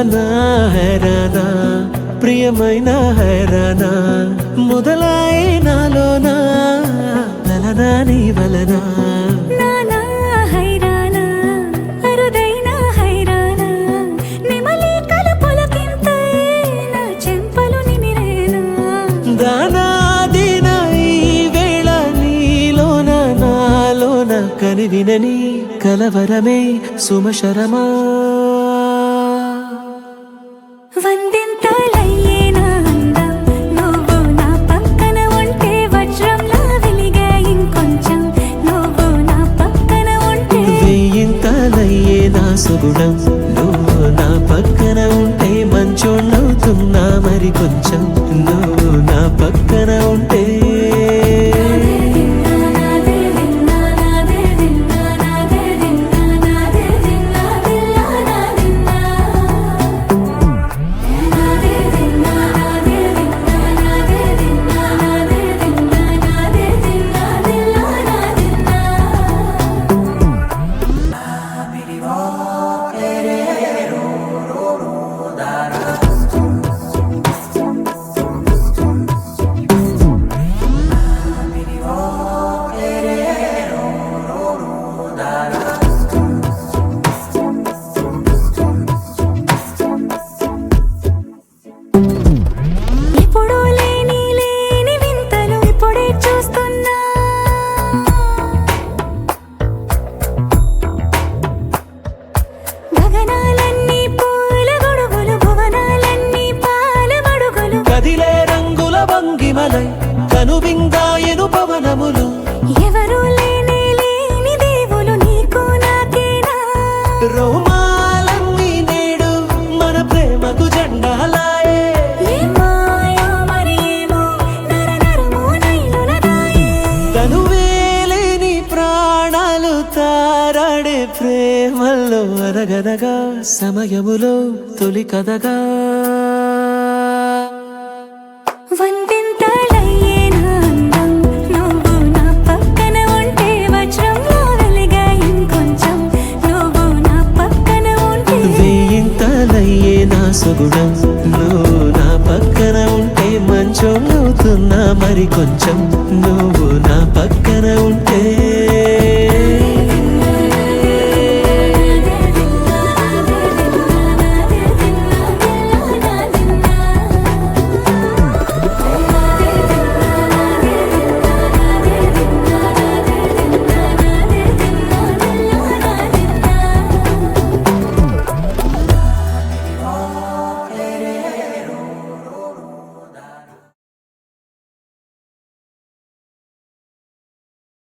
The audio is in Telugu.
నా హైరానా ప్రియమైన హైరానా మొదలై నాలోనా లలనా నీ వలనా కనివినని కలవరమే సుమశరమా వందింతలయ్యేనా అందం నువ్వు నా పక్కన ఉంటే వజ్రంలా వెలిగే ఇంకొంచెం నువ్వు నా పక్కన ఉంటే వెయ్యింతలయ్యేనా సుగుణం నువ్వు నా పక్కన ఉంటే మంచోణ్ణవుతున్నా మరి కొంచెం నువ్వు నా పక్కన ఉంటే కనువిందాయను పవనములు ఎవరు లేని దేవులు నీకు నాకేనా రోమాలన్నీ నేడు మన ప్రేమకు జెండాలాయే తనువేలేని ప్రాణాలు తారాడే ప్రేమల్లో అనగనగా సమయములో తొలి కథగా వందింతలయ్యేనా అందం నువ్వు నా పక్కన ఉంటే వజ్రంలా వెలిగే ఇంకొంచెం నువ్వు నా పక్కన ఉంటే వెయ్యింతలయ్యేనా సుగుణం నువ్వు నా పక్కన ఉంటే మంచోణ్ణవుతున్నా మరి కొంచెం